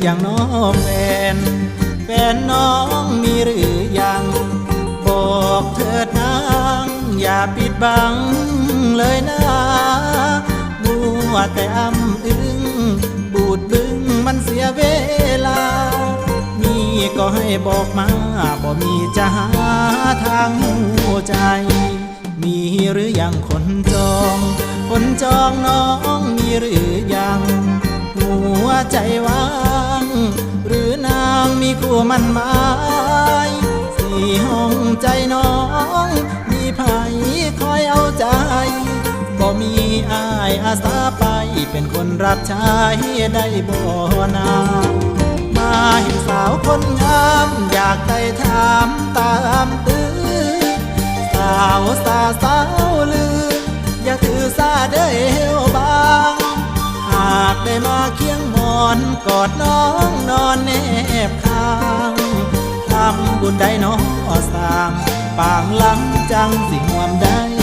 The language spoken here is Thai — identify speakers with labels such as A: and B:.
A: ยังน้องแฟนน้องมีหรือยังบอกเถิดนางอย่าปิดบังเลยนะมัวแต่อ้ำอึ้งบูดบึ้งมันเสียเวลามีก็ให้บอกมาบ่มีจะหาทางหัวใจมีหรือยังคนจองน้องมีหรือยังหัวใจว่างหรือนางมีคู่มันหมายสี่ห้องใจน้องมีไผคอยเอาใจบ่มีอายอาสาไปเป็นคนรับใช้ได้บ่นามาเห็นสาวคนงามอยากได้ถามตามตื้อสาวลืออย่าถือสาเด้อเฮวบางหากได้มาเคียงหมอนกอดน้องนอนแนบข้างทำบุญได้น้องสร้างปางหลังจังสิห่วมได้